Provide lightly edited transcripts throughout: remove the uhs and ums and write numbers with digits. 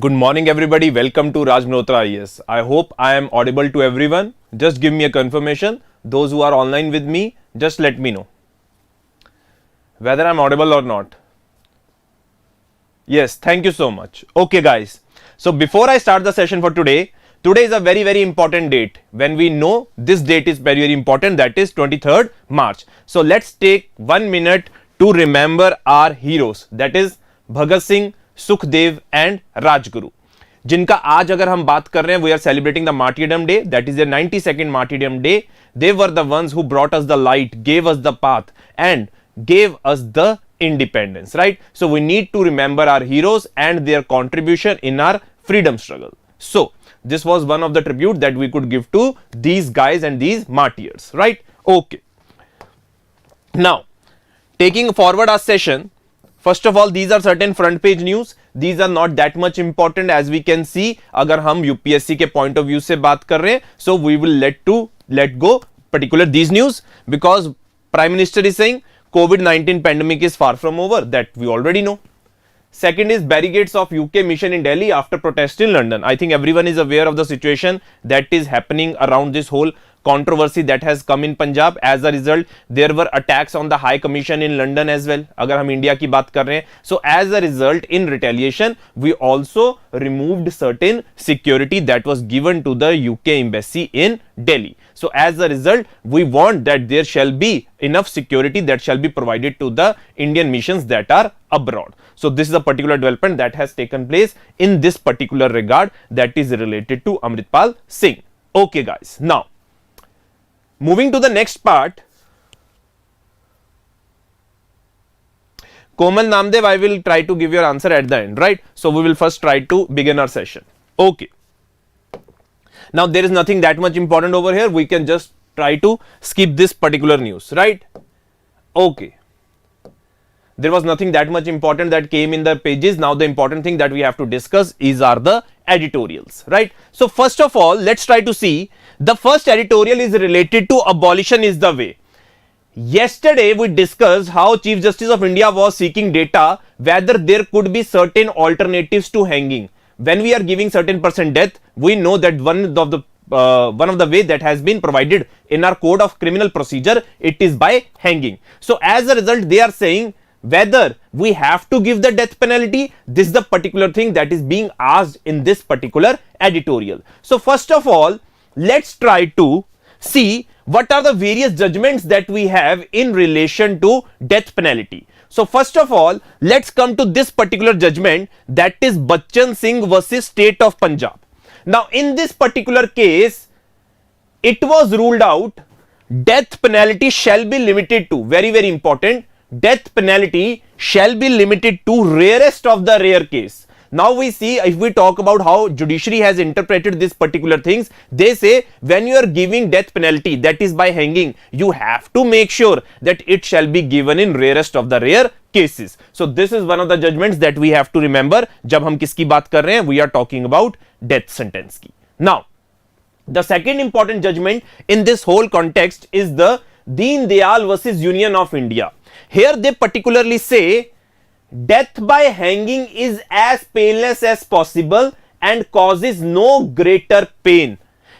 Good morning, everybody. Welcome to Raj Malhotra IAS. I hope I am audible to everyone. Just give me a confirmation. Those who are online with me, just let me know whether I'm audible or not. Yes, thank you so much. Okay, guys. So before I start the session for today, today is a very important date. When we know this date is very important, that is 23rd March. So let's take 1 minute to remember our heroes. That is Bhagat Singh, Sukhdev and Rajguru, जिनका आज अगर हम बात कर रहे हैं, we are celebrating the martyrdom day, that is the 92nd martyrdom day. They were the ones who brought us the light, gave us the path and gave us the independence, right? So we need to remember our heroes and their contribution in our freedom struggle. So this was one of the tribute that we could give to these guys and these martyrs, right? Okay. Now, taking forward our session, first of all, these are certain front page news. These are not that much important as we can see. अगर हम UPSC के point of view से बात कर रहे हैं, so we will let go particular these news because Prime Minister is saying COVID-19 pandemic is far from over. That we already know. Second is barricades of UK mission in Delhi after protest in London. I think everyone is aware of the situation that is happening around this whole controversy that has come in Punjab. As a result, there were attacks on the High Commission in London as well. अगर हम India की बात कर रहे हैं, so as a result, in retaliation, we also removed certain security that was given to the UK embassy in Delhi. So as a result, we want that there shall be enough security that shall be provided to the Indian missions that are abroad. So this is a particular development that has taken place in this particular regard that is related to Amritpal Singh. Okay, guys. Now, moving to the next part, Komal Namdev, I will try to give your answer at the end, right? So we will first try to begin our session. Okay. Now there is nothing that much important over here. We can just try to skip this particular news, right? Okay. There was nothing that much important that came in the pages. Now the important thing that we have to discuss are the editorials, right? So first of all, let's try to see. The first editorial is related to abolition is the way. Yesterday we discussed how Chief Justice of India was seeking data whether there could be certain alternatives to hanging. When we are giving certain percent death, we know that one of the way that has been provided in our code of criminal procedure, it is by hanging. So as a result, they are saying whether we have to give the death penalty. This is the particular thing that is being asked in this particular editorial. So first of all, let's try to see what are the various judgments that we have in relation to death penalty. So first of all, let's come to this particular judgment, that is Bachchan Singh versus State of Punjab. Now in this particular case, it was ruled out death penalty shall be limited to, very important, death penalty shall be limited to rarest of the rare case. Now we see, if we talk about how judiciary has interpreted this particular things, they say when you are giving death penalty, that is by hanging, you have to make sure that it shall be given in rarest of the rare cases. So this is one of the judgments that we have to remember. जब हम किसकी बात कर रहे हैं, we are talking about death sentence की. Now, the second important judgment in this whole context is the Deen Dayal versus Union of India. Here they particularly say death by hanging is as painless as possible and causes no greater pain.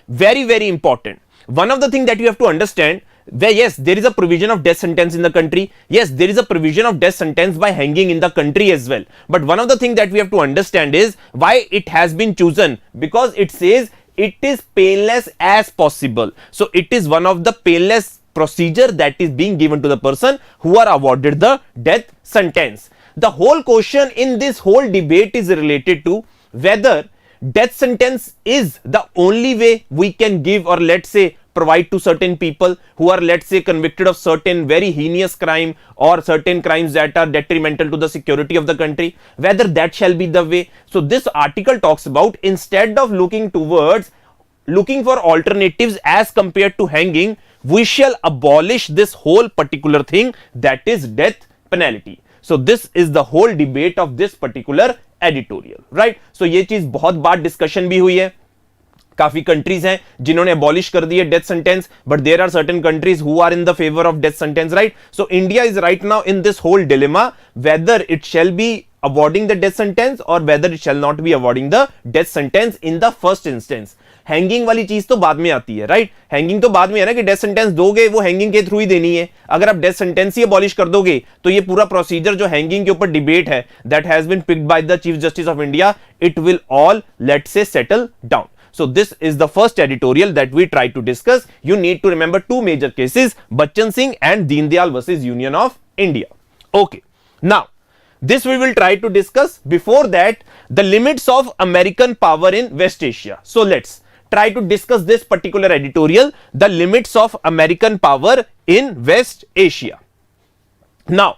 Very important. One of the things that you have to understand, where yes, there is a provision of death sentence in the country. Yes, there is a provision of death sentence by hanging in the country as well. But one of the things that we have to understand is why it has been chosen, because it says it is painless as possible. So it is one of the painless procedure that is being given to the person who are awarded the death sentence. The whole question in this whole debate is related to whether death sentence is the only way we can give, or let's say provide to certain people who are, let's say, convicted of certain very heinous crime or certain crimes that are detrimental to the security of the country, whether that shall be the way. So this article talks about, instead of looking for alternatives as compared to hanging, we shall abolish this whole particular thing, that is death penalty. So this is the whole debate of this particular editorial, right? So ये चीज बहुत बार discussion भी हुई है. काफी countries हैं जिन्होंने abolish कर दी है death sentence, but there are certain countries who are in the favour of death sentence, right? So India is right now in this whole dilemma whether it shall be awarding the death sentence or whether it shall not be awarding the death sentence in the first instance. Hanging वाली चीज तो बाद में आती है, right? Hanging तो बाद में है ना, कि डेथ सेंटेंस दोगे वो हैंगिंग के थ्रू ही देनी है. अगर आप डेथ सेंटेंस ही अबॉलिश कर दोगे तो ये पूरा प्रोसीजर जो हैंगिंग के ऊपर डिबेट है that has been picked by the chief justice of India, it will all let's say settle down. So this is the first editorial that we try to discuss. You need to remember two major cases, Bachchan Singh and Deen Dayal versus Union of India. Okay. Now, this we will try to discuss. Before that, the limits of American power in West Asia. So let's try to discuss this particular editorial, the limits of American power in West Asia. Now,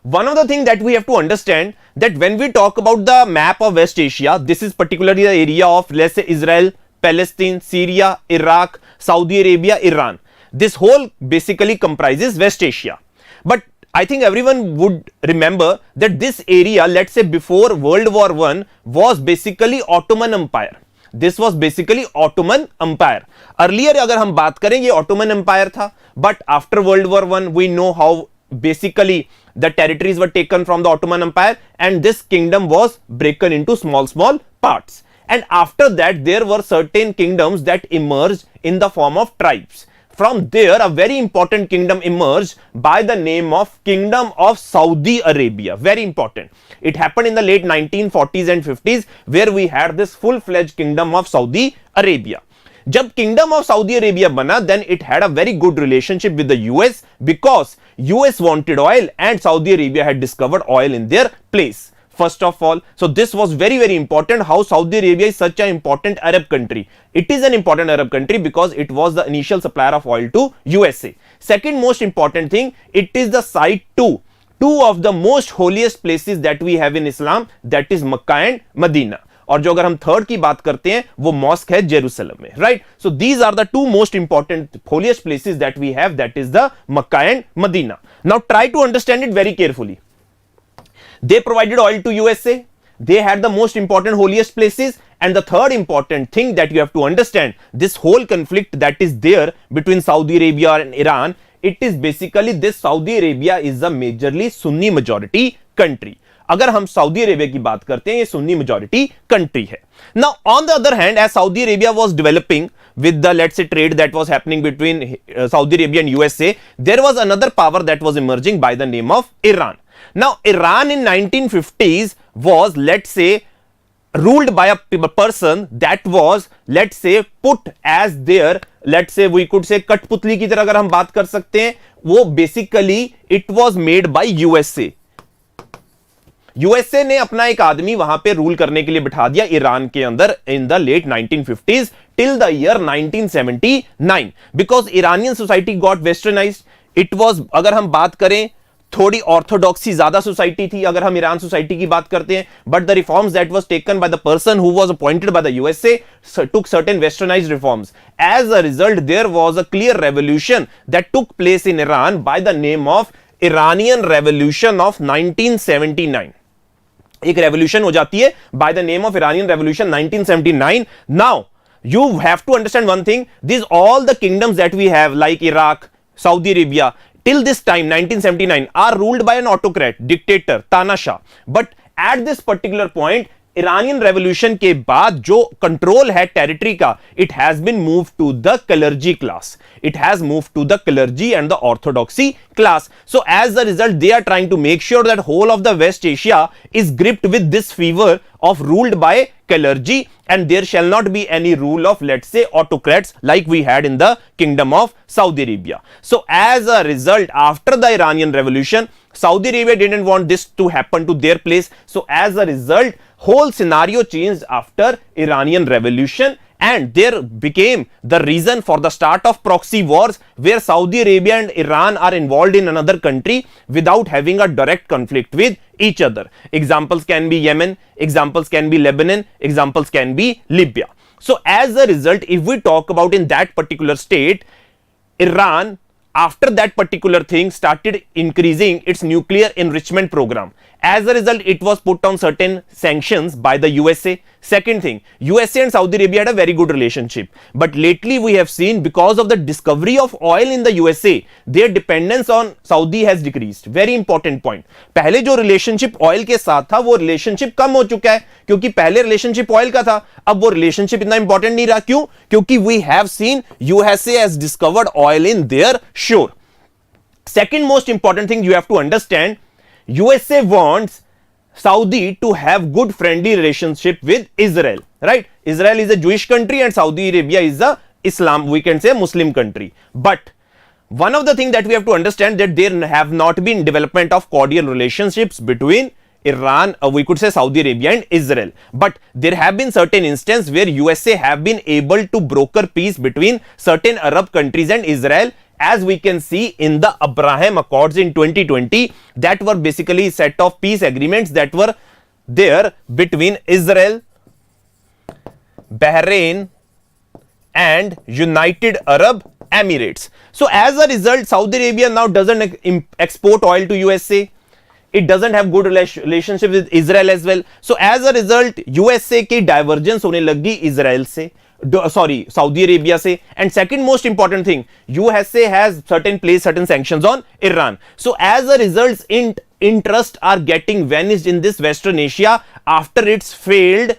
one of the things that we have to understand that when we talk about the map of West Asia, this is particularly the area of, let's say, Israel, Palestine, Syria, Iraq, Saudi Arabia, Iran. This whole basically comprises West Asia. But I think everyone would remember that this area, let's say before World War I, was basically Ottoman Empire. This was basically Ottoman Empire. Earlier अगर हम बात करें ये Ottoman Empire था, but after World War I we know how basically the territories were taken from the Ottoman Empire and this kingdom was broken into small parts. And after that there were certain kingdoms that emerged in the form of tribes. From there a very important kingdom emerged by the name of Kingdom of Saudi Arabia. Very important. It happened in the late 1940s and 50s where we had this full-fledged Kingdom of Saudi Arabia. जब kingdom of Saudi Arabia बना then it had a very good relationship with the US because US wanted oil and Saudi Arabia had discovered oil in their place. First of all, so this was very important how Saudi Arabia is such an important Arab country. It is an important Arab country because it was the initial supplier of oil to USA. Second most important thing, it is the site to two of the most holiest places that we have in Islam, that is Makkah and Medina. और जो अगर हम third की बात करते हैं वो mask है जेरूसलम में, right? So these are the two most important holiest places that we have, that is the Mecca and Medina. Now try to understand it very carefully. They provided oil to USA. They had the most important holiest places. And the third important thing that you have to understand, this whole conflict that is there between Saudi Arabia and Iran, it is basically this Saudi Arabia is a majorly Sunni majority country. अगर हम Saudi Arabia की बात करते हैं ये Sunni majority country है. Now on the other hand as Saudi Arabia was developing with the let's say trade that was happening between Saudi Arabia and USA, there was another power that was emerging by the name of Iran. Now Iran in 1950s was let's say ruled by a person that was let's say put as their let's say we could say कठपुतली की तरह अगर हम बात कर सकते हैं, वो basically it was made by USA. USA ने अपना एक आदमी वहां पे रूल करने के लिए बिठा दिया ईरान के अंदर in the late 1950s till the year 1979 because Iranian society got westernised. It was, अगर हम बात करें, थोड़ी ऑर्थोडॉक्सी ज्यादा सोसाइटी थी अगर हम ईरान सोसाइटी की बात करते हैं, but the reforms that was taken by the person who was appointed by the USA took certain westernized reforms. As a result there was a clear revolution that took place in Iran by the name of Iranian Revolution of 1979. एक revolution हो जाती है by the name of Iranian revolution 1979. Now you have to understand one thing, this all the kingdoms that we have like Iraq, Saudi Arabia till this time 1979 are ruled by an autocrat, dictator, तानाशाह. But at this particular point Iranian revolution के बाद जो control है territory का, it has been move to the clergy class. It has moved to the clergy and the orthodoxy class. So as a result, they are trying to make sure that whole of the West Asia is gripped with this fever of ruled by clergy, and there shall not be any rule of let's say autocrats like we had in the Kingdom of Saudi Arabia. So as a result, after the Iranian Revolution, Saudi Arabia didn't want this to happen to their place. So as a result, whole scenario changed after Iranian Revolution. And there became the reason for the start of proxy wars where Saudi Arabia and Iran are involved in another country without having a direct conflict with each other. Examples can be Yemen, examples can be Lebanon, examples can be Libya. So as a result, if we talk about in that particular state, Iran after that particular thing started increasing its nuclear enrichment program. As a result, it was put on certain sanctions by the USA. Second thing, USA and Saudi Arabia had a very good relationship. But lately we have seen, because of the discovery of oil in the USA, their dependence on Saudi has decreased. Very important point. पहले जो relationship oil के साथ था, वो relationship कम हो चुका है, क्योंकि पहले relationship oil का था, अब वो relationship इतना important नहीं रहा. क्यों? क्योंकि we have seen USA has discovered oil in their shore. Second most important thing you have to understand, USA wants Saudi to have good friendly relationship with Israel, right? Israel is a Jewish country and Saudi Arabia is a Islam, we can say, Muslim country. But one of the things that we have to understand, that there have not been development of cordial relationships between Iran, we could say Saudi Arabia and Israel. But there have been certain instances where USA have been able to broker peace between certain Arab countries and Israel, as we can see in the Abraham Accords in 2020, that were basically set of peace agreements that were there between Israel, Bahrain and United Arab Emirates. So as a result, Saudi Arabia now doesn't export oil to USA. It doesn't have good relationship with Israel as well. So as a result, USA की divergence होने लगी Israel से, Saudi Arabia से. And second most important thing, USA has placed certain sanctions on Iran. So as a result, interests are getting vanished in this Western Asia after its failed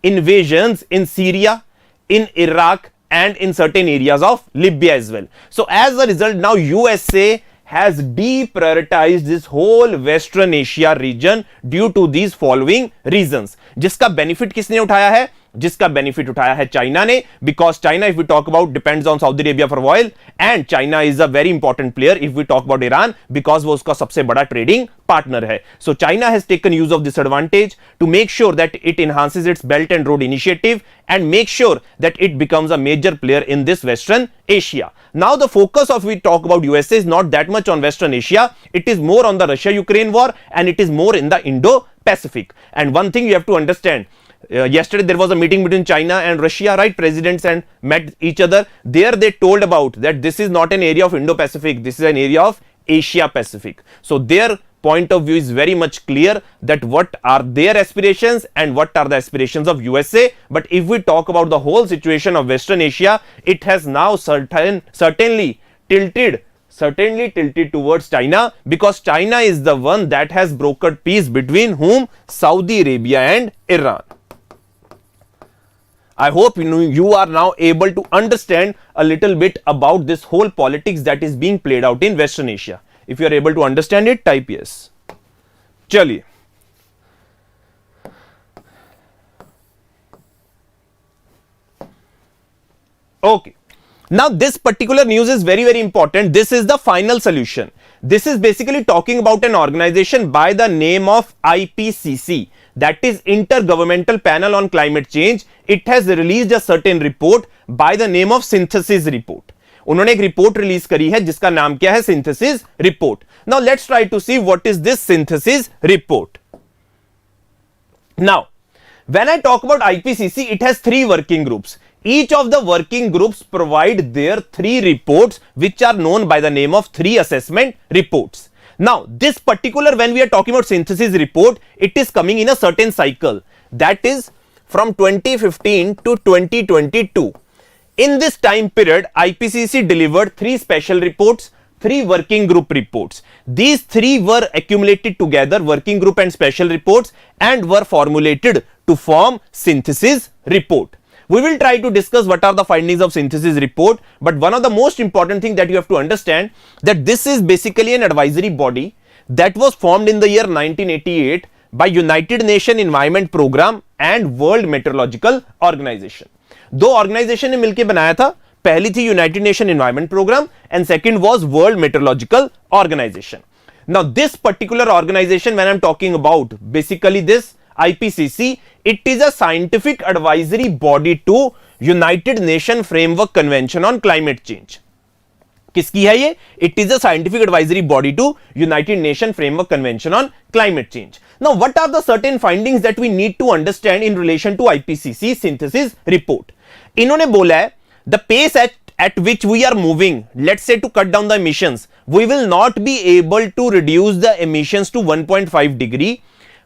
invasions in Syria, in Iraq and in certain areas of Libya as well. So as a result, now USA has deprioritized this whole Western Asia region due to these following reasons. जिसका benefit किसने उठाया है? जिसका benefit उठाया है China ने, because China, if we talk about, depends on Saudi Arabia for oil, and China is a very important player if we talk about Iran, because वो उसका सबसे बड़ा trading partner है. So China has taken use of this advantage to make sure that it enhances its Belt and Road Initiative and make sure that it becomes a major player in this Western Asia. Now the focus of, we talk about USA, is not that much on Western Asia. It is more on the Russia-Ukraine war, and it is more in the Indo-Pacific. And one thing you have to understand, yesterday there was a meeting between China and Russia, right? Presidents and met each other. There they told about that this is not an area of Indo-Pacific, this is an area of Asia-Pacific. So their point of view is very much clear, that what are their aspirations and what are the aspirations of USA. But if we talk about the whole situation of Western Asia, it has now certainly tilted towards China, because China is the one that has brokered peace between whom? Saudi Arabia and Iran. I hope you are now able to understand a little bit about this whole politics that is being played out in Western Asia. If you are able to understand it, type yes. Chaliye. Okay. Now this particular news is very, very important. This is the final solution. This is basically talking about an organization by the name of IPCC, that is Intergovernmental Panel on Climate Change. It has released a certain report by the name of Synthesis Report. उन्होंने एक report release करी है जिसका नाम क्या है? Synthesis report. Now let's try to see what is this synthesis report. Now when I talk about IPCC, it has 3 working groups. Each of the working groups provide their 3 reports, which are known by the name of 3 assessment reports. Now this particular, when we are talking about synthesis report, it is coming in a certain cycle, that is from 2015 to 2022. In this time period, IPCC delivered 3 special reports, 3 working group reports. These 3 were accumulated together, working group and special reports, and were formulated to form synthesis report. We will try to discuss what are the findings of synthesis report, but one of the most important thing that you have to understand, that this is basically an advisory body that was formed in the year 1988 by United Nations Environment Program and World Meteorological Organization. 2 organisation ने मिलकर बनाया था. पहली थी United Nation Environment Programme and second was World Meteorological Organisation. Now this particular organisation, when I am talking about basically this IPCC, it is a scientific advisory body to United Nation Framework Convention on Climate Change. किसकी है ये? It is a scientific advisory body to United Nation Framework Convention on Climate Change. Now, what are the certain findings that we need to understand in relation to IPCC synthesis report? इन्होंने बोला है, the pace at at which we are moving, let's say to cut down the emissions, we will not be able to reduce the emissions to 1.5 degree,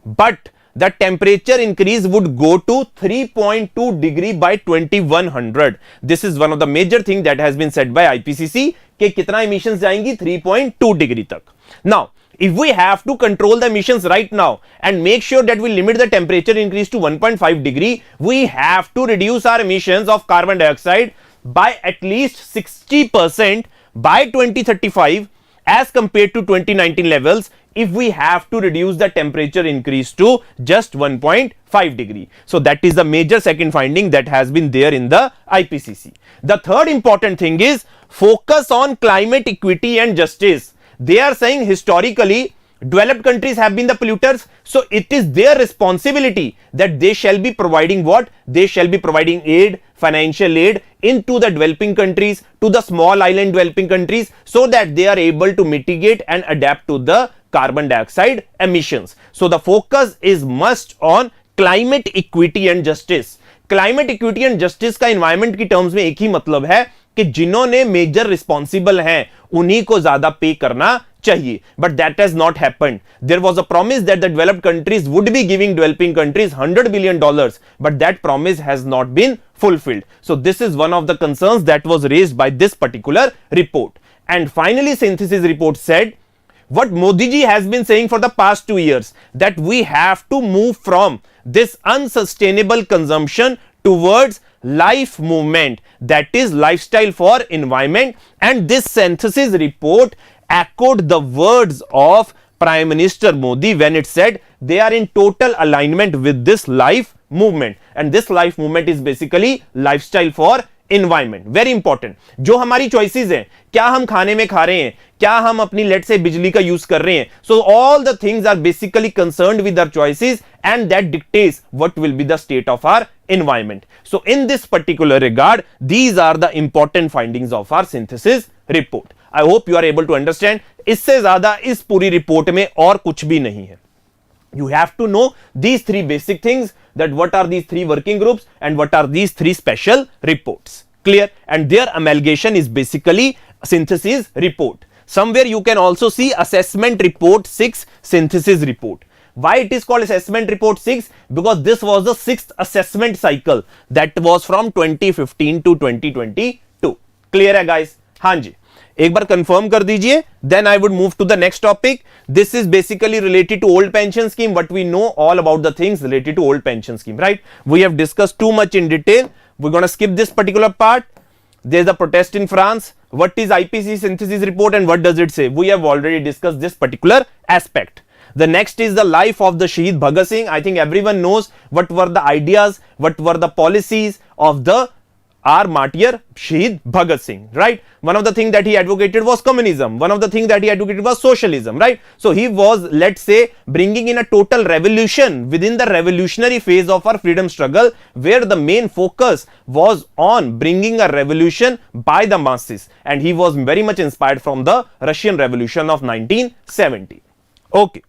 but the temperature increase would go to 3.2 degree by 2100. This is one of the major thing that has been said by IPCC कि कितना emissions जाएंगी 3.2 degree तक. Now if we have to control the emissions right now and make sure that we limit the temperature increase to 1.5 degree, we have to reduce our emissions of carbon dioxide by at least 60% by 2035 as compared to 2019 levels, if we have to reduce the temperature increase to just 1.5 degree. So that is the major second finding that has been there in the IPCC. The third important thing is focus on climate equity and justice. They are saying historically developed countries have been the polluters, so it is their responsibility that they shall be providing what? They shall be providing aid, financial aid into the developing countries, to the small island developing countries, so that they are able to mitigate and adapt to the carbon dioxide emissions. So the focus is must on climate equity and justice. Climate equity and justice का environment की terms में एक ही मतलब है कि जिन्होंने major responsible हैं उन्हीं को ज्यादा पे करना चाहिए, but that has not happened. There was a promise that the developed countries would be giving developing countries $100 billion, but that promise has not been fulfilled. So this is one of the concerns that was raised by this particular report. And finally, synthesis report said what Modi ji has been saying for the past 2 years, that we have to move from this unsustainable consumption towards life movement, that is lifestyle for environment. And this synthesis report echoed the words of Prime Minister Modi when it said they are in total alignment with this life movement, and this life movement is basically lifestyle for environment. Very important. जो हमारी choices हैं, क्या हम खाने में खा रहे हैं, क्या हम अपनी लेट से बिजली का यूज कर रहे हैं, so all the things are basically concerned with our choices, and that dictates what will be the state of our environment. So in this particular regard, these are the important findings of our synthesis report. I hope you are able to understand. इससे ज्यादा इस पूरी report में और कुछ भी नहीं है. You have to know these three basic things, that what are these three working groups and what are these three special reports. Clear? And their amalgamation is basically synthesis report. Somewhere you can also see assessment report 6, synthesis report. Why it is called assessment report 6? Because this was the 6th assessment cycle that was from 2015 to 2022. Clear है guys? हाँ जी. एक बार confirm कर दीजिए, then I would move to the next topic. This is basically related to old pension scheme. What we know all about the things related to old pension scheme, right? We have discussed too much in detail. We're going to skip this particular part. There's a protest in France. What is IPCC synthesis report and what does it say? We have already discussed this particular aspect. The next is the life of the Shaheed Bhagat Singh. I think everyone knows what were the ideas, what were the policies of the our martyr Shaheed Bhagat Singh, right? One of the things that he advocated was communism. One of the things that he advocated was socialism, right? So he was, let's say, bringing in a total revolution within the revolutionary phase of our freedom struggle, where the main focus was on bringing a revolution by the masses, and he was very much inspired from the Russian Revolution of 1970. Okay.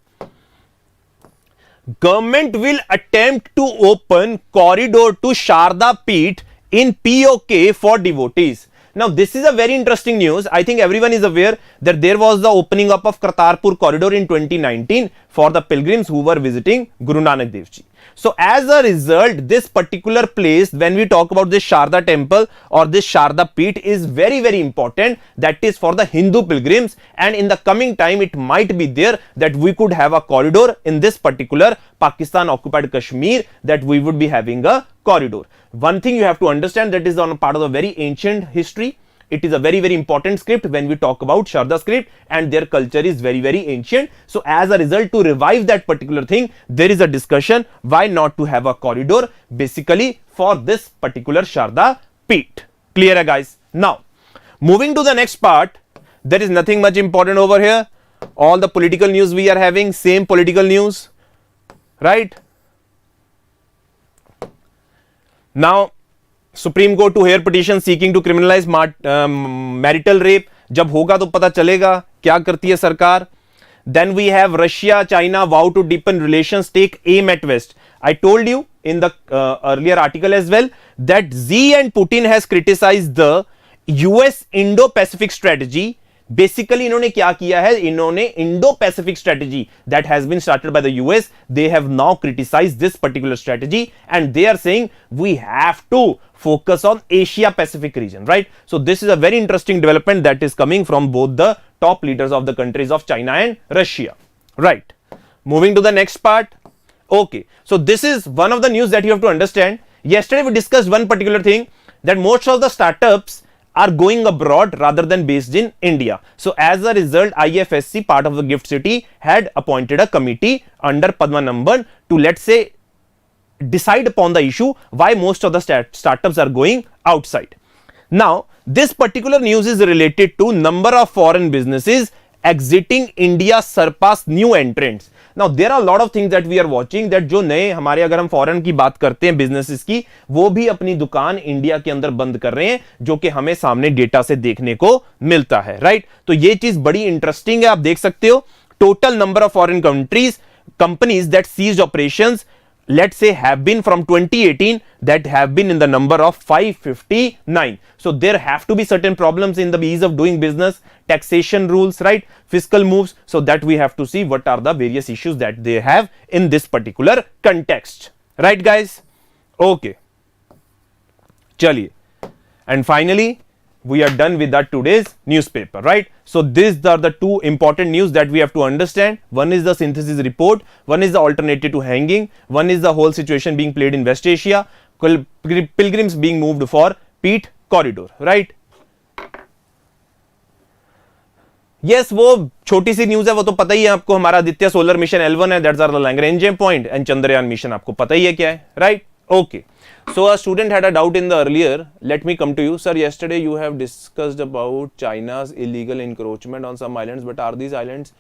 Government will attempt to open corridor to Sharda Pit in POK for devotees. Now this is a very interesting news. I think everyone is aware that there was the opening up of Kartarpur corridor in 2019 for the pilgrims who were visiting Guru Nanak Dev Ji. So as a result, this particular place, when we talk about this Sharda temple or this Sharda Pit, is very, very important. That is for the Hindu pilgrims, and in the coming time it might be there that we could have a corridor in this particular Pakistan occupied Kashmir, that we would be having a corridor. One thing you have to understand, that is on a part of a very ancient history. It is a very, very important script when we talk about Sharda script, and their culture is very, very ancient. So as a result, to revive that particular thing, there is a discussion why not to have a corridor basically for this particular Sharda Pit. Clear guys? Now moving to the next part, there is nothing much important over here. All the political news we are having, same political news, right? Now Supreme Court to hear petition seeking to criminalise marital rape. जब होगा तो पता चलेगा क्या करती है सरकार. Then we have Russia China vow to deepen relations take aim at West. I told you in the earlier article as well that Xi and Putin has criticized the US Indo Pacific strategy, basically इन्होंने क्या किया है, इन्होंने Indo Pacific strategy that has been started by the US, they have now criticised this particular strategy and they are saying we have to focus on Asia Pacific region, right? So this is a very interesting development that is coming from both the top leaders of the countries of China and Russia, right? Moving to the next part. Okay, so this is one of the news that you have to understand. Yesterday we discussed one particular thing, that most of the startups are going abroad rather than based in India. So as a result, IFSC, part of the Gift City, had appointed a committee under Padmanabhan to, let's say, decide upon the issue why most of the startups are going outside. Now this particular news is related to number of foreign businesses exiting India surpass new entrants. Now there are a lot of things that we are watching, that जो नए हमारे, अगर हम foreign की बात करते हैं businesses की, वो भी अपनी दुकान इंडिया के अंदर बंद कर रहे हैं, जो कि हमें सामने डेटा से देखने को मिलता है, राइट? तो ये चीज बड़ी इंटरेस्टिंग है, आप देख सकते हो. Total number of foreign companies that ceased operations, let's say, have been from 2018, that have been in the number of 559. So there have to be certain problems in the ease of doing business, taxation rules, right, fiscal moves, so that we have to see what are the various issues that they have in this particular context, right guys? Okay, chaliye, and finally we are done with that today's newspaper, right? So these are the two important news that we have to understand. One is the synthesis report, one is the alternative to hanging, one is the whole situation being played in West Asia, pilgrims being moved for Pit Corridor, right? Yes, वो छोटी सी news है, वो तो पता ही है आपको. हमारा आदित्य सोलर मिशन L1 है, that's are the Lagrange point, and Chandrayaan mission आपको पता ही है क्या है, right? Okay. So a student had a doubt in the earlier. Let me come to you, sir. Yesterday you have discussed about China's illegal encroachment on some islands, but are these islands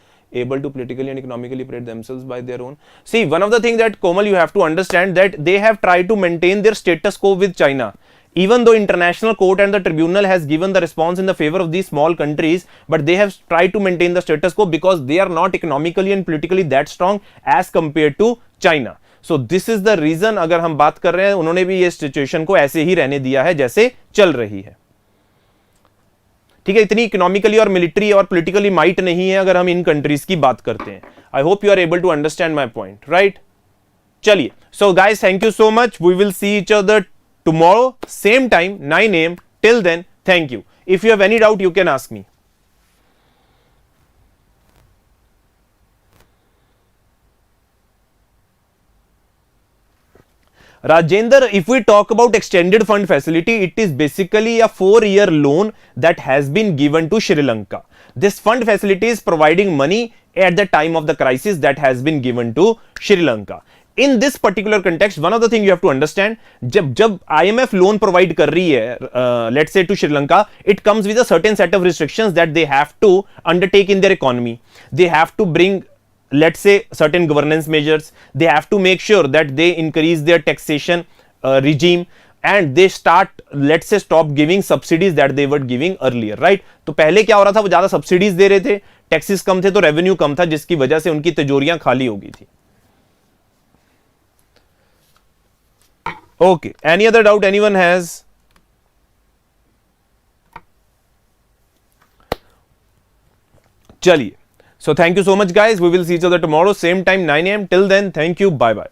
able to politically and economically operate themselves by their own? See, one of the things that, Komal, you have to understand, that they have tried to maintain their status quo with China. Even though international court and the tribunal has given the response in the favor of these small countries, but they have tried to maintain the status quo because they are not economically and politically that strong as compared to China. So this is the reason, अगर हम बात कर रहे हैं, उन्होंने भी ये situation को ऐसे ही रहने दिया है जैसे चल रही है, ठीक है? इतनी इकोनॉमिकली और मिलिट्री और पॉलिटिकली माइट नहीं है अगर हम इन कंट्रीज की बात करते हैं. I hope you are able to understand my point, right? चलिए, so guys, thank you so much. We will see each other tomorrow same time 9 AM. Till then, thank you. If you have any doubt, you can ask me. Rajendra, if we talk about extended fund facility, it is basically a 4-year loan that has been given to Sri Lanka. This fund facility is providing money at the time of the crisis that has been given to Sri Lanka. In this particular context, one of the things you have to understand, जब IMF loan provide कर रही है, let's say to Sri Lanka, it comes with a certain set of restrictions that they have to undertake in their economy. They have to bring, let's say, certain governance measures. They have to make sure that they increase their taxation regime, and they start, let's say, stop giving subsidies that they were giving earlier, right? तो पहले क्या हो रहा था, वो ज्यादा subsidies दे रहे थे, टैक्सेस कम थे, तो रेवेन्यू कम था, जिसकी वजह से उनकी तिजोरियां खाली हो गई थी. Okay, any other doubt anyone has? Chaliye. So thank you so much guys. We will see each other tomorrow same time 9 AM. Till then, thank you. Bye bye.